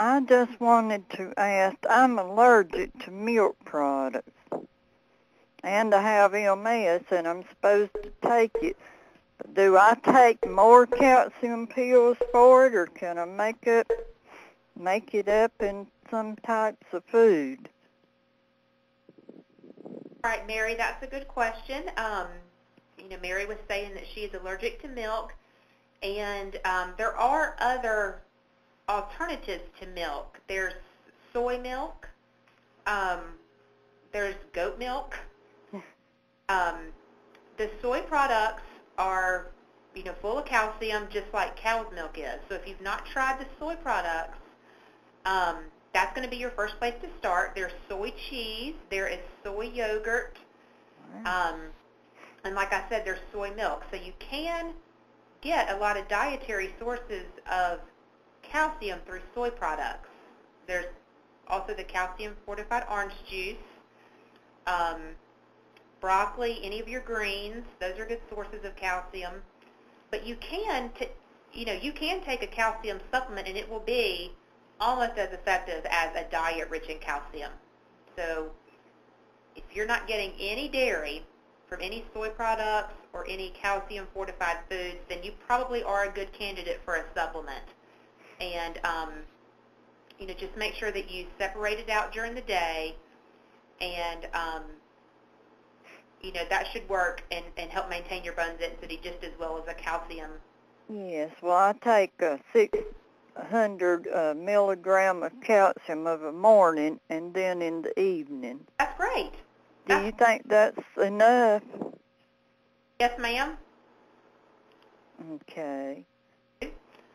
I just wanted to ask, I'm allergic to milk products, and I have MS, and I'm supposed to take it. But do I take more calcium pills for it, or can I make it up in some types of food? All right, Mary, that's a good question. Mary was saying that she is allergic to milk, and there are other alternatives to milk. There's soy milk. There's goat milk. The soy products are, full of calcium, just like cow's milk is. So if you've not tried the soy products, that's going to be your first place to start. There's soy cheese. There is soy yogurt. And like I said, there's soy milk. So you can get a lot of dietary sources of calcium through soy products. There's also the calcium-fortified orange juice, broccoli, any of your greens. Those are good sources of calcium. But you can take a calcium supplement, and it will be almost as effective as a diet rich in calcium. So if you're not getting any dairy from any soy products or any calcium-fortified foods, then you probably are a good candidate for a supplement. And, just make sure that you separate it out during the day, and, that should work and help maintain your bone density just as well as a calcium. Yes, well, I take 600 milligram of calcium of a morning and then in the evening. That's great. Do you think that's enough? Yes, ma'am. Okay.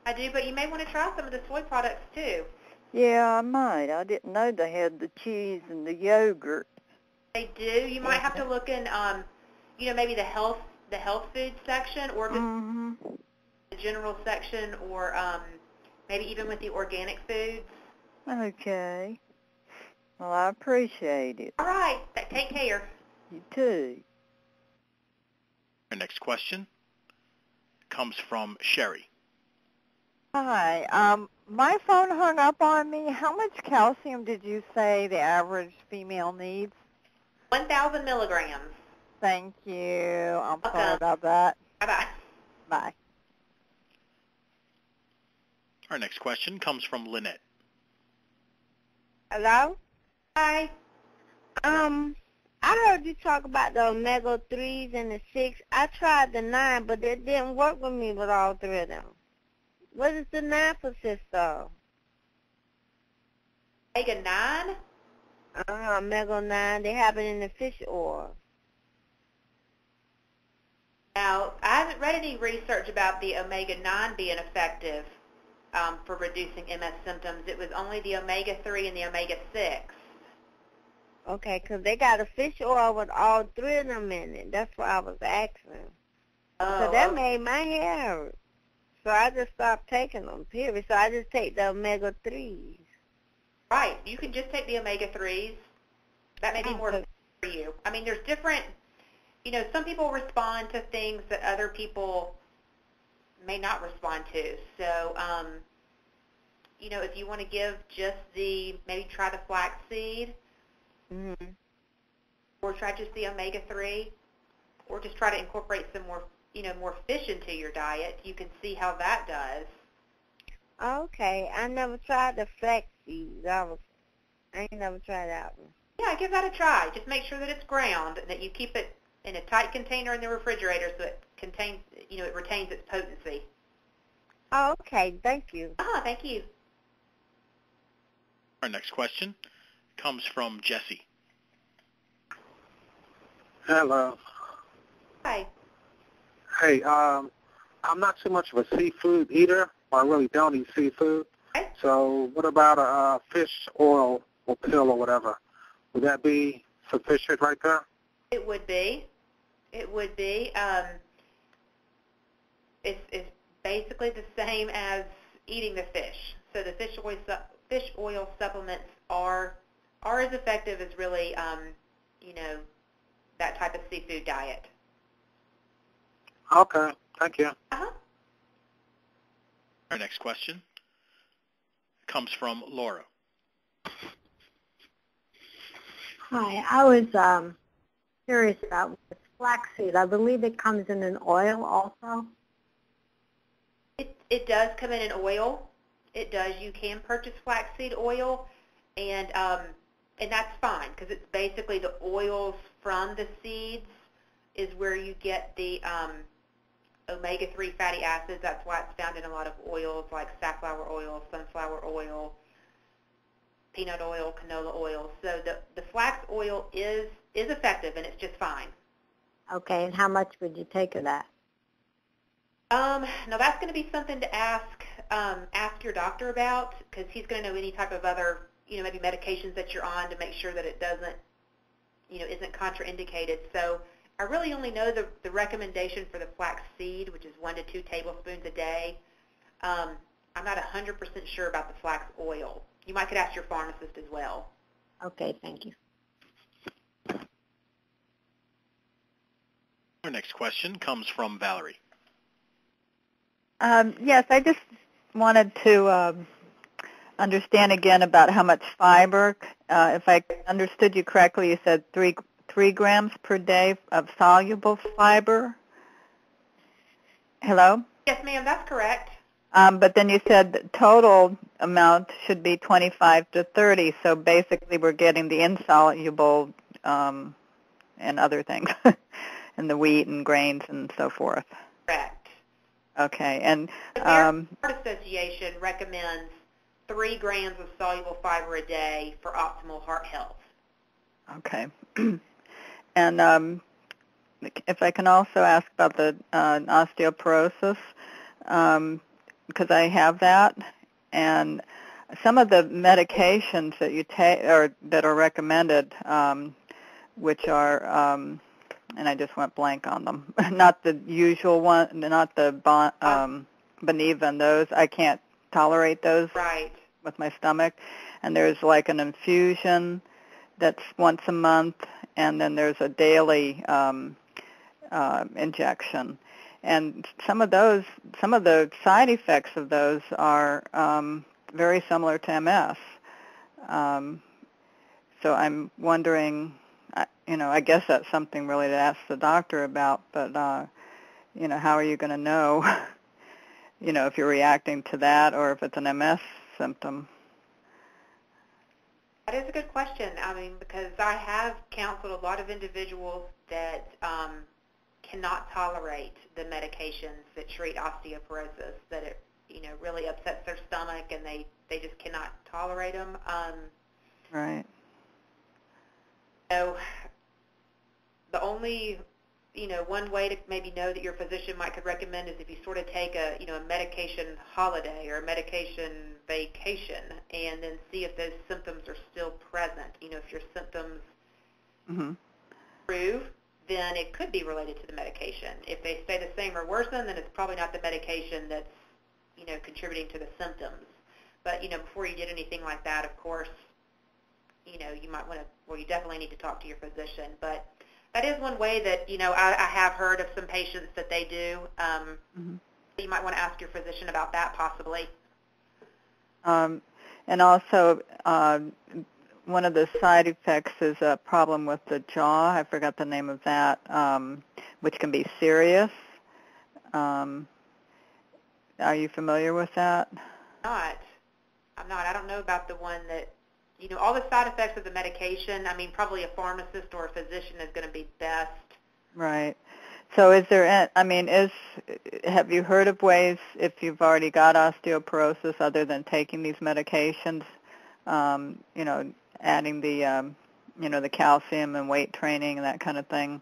I do, but you may want to try some of the soy products too. Yeah, I might. I didn't know they had the cheese and the yogurt. They do. You might have to look in, maybe the health food section, or the general section, or maybe even with the organic foods. Okay. Well, I appreciate it. All right. Take care. You too. Our next question comes from Sherry. Hi. My phone hung up on me. How much calcium did you say the average female needs? 1,000 milligrams. Thank you. I'm sorry about that. Bye-bye. Bye. Our next question comes from Lynette. Hello? Hi. I heard you talk about the omega-3s and the 6. I tried the 9, but it didn't work with me with all three of them. What does the 9 consist of? Omega-9? Omega-9. They have it in the fish oil. Now, I haven't read any research about the omega-9 being effective for reducing MS symptoms. It was only the omega-3 and the omega-6. Okay, because they got a fish oil with all three of them in it. That's why I was asking. So that made my hair hurt. So I just stopped taking them, period. So I just take the omega-3s. Right. You can just take the omega-3s. That may be more for you. I mean, there's different, some people respond to things that other people may not respond to. So, if you want to give just maybe try the flaxseed, or try just the omega-3, or just try to incorporate some more, more fish into your diet. You can see how that does. Okay. I never tried the flaxseed. I ain't never tried that one. Yeah, give that a try. Just make sure that it's ground, that you keep it in a tight container in the refrigerator so it contains, it retains its potency. Oh, okay. Thank you. Thank you. Our next question comes from Jesse. Hello. Hi. Hey, I'm not too much of a seafood eater. I really don't eat seafood. Okay. So what about a fish oil or pill or whatever? Would that be sufficient right there? It would be. It would be. It's basically the same as eating the fish. So the fish oil supplements are as effective as really, that type of seafood diet. Okay. Thank you. Our next question comes from Laura. Hi, I was curious about this flaxseed. I believe it comes in an oil also. It does come in an oil. It does. You can purchase flaxseed oil, and that's fine because it's basically the oils from the seeds is where you get the omega-3 fatty acids. That's why it's found in a lot of oils like safflower oil, sunflower oil, peanut oil, canola oil. So the flax oil is effective, and it's just fine. Okay, and how much would you take of that? Now that's going to be something to ask your doctor about because he's going to know any type of other, maybe medications that you're on to make sure that it doesn't, isn't contraindicated. So I really only know the recommendation for the flax seed, which is 1 to 2 tablespoons a day. I'm not 100% sure about the flax oil. You might could ask your pharmacist as well. Okay, thank you. Our next question comes from Valerie. Yes, I just wanted to understand again about how much fiber. If I understood you correctly, you said 3 grams per day of soluble fiber. Hello? Yes, ma'am, that's correct. But then you said the total amount should be 25 to 30, so basically we're getting the insoluble and other things, and the wheat and grains and so forth. Correct. Okay, and the American Heart Association recommends 3 grams of soluble fiber a day for optimal heart health. Okay. And if I can also ask about the osteoporosis, because I have that, and some of the medications that you take or that are recommended, which are and I just went blank on them. Not the usual one, not the Boniva and those. I can't tolerate those with my stomach. And there's like an infusion that's once a month, and then there's a daily injection. And some of the side effects of those are very similar to MS. So I'm wondering, I guess that's something really to ask the doctor about, but, how are you going to know, if you're reacting to that or if it's an MS symptom? That is a good question. Because I have counseled a lot of individuals that cannot tolerate the medications that treat osteoporosis, that it, really upsets their stomach and they just cannot tolerate them. Right. So the only, one way to maybe know that your physician could recommend is if you sort of take a medication holiday or a medication vacation and then see if those symptoms are still present. If your symptoms improve, then it could be related to the medication. If they stay the same or worsen, then it's probably not the medication that's, contributing to the symptoms. But, before you did anything like that, of course, you might want to, you definitely need to talk to your physician. But that is one way that, I have heard of some patients that they do. You might want to ask your physician about that possibly. And also, one of the side effects is a problem with the jaw. I forgot the name of that, which can be serious. Are you familiar with that? I'm not. I don't know about the one that, all the side effects of the medication. Probably a pharmacist or a physician is going to be best. Right. So is there, have you heard of ways, if you've already got osteoporosis, other than taking these medications, adding the, the calcium and weight training and that kind of thing,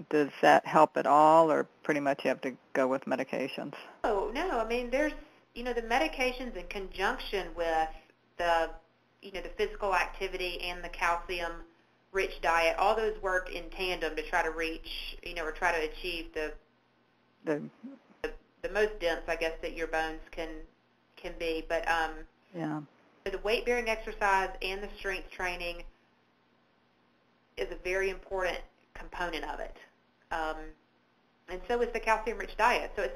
does that help at all, or pretty much you have to go with medications? Oh, no. There's, the medications in conjunction with the, the physical activity and the calcium-rich diet, all those work in tandem to try to reach, or try to achieve the most dense, I guess, that your bones can be. But yeah. The weight-bearing exercise and the strength training is a very important component of it. And so is the calcium-rich diet. So it's not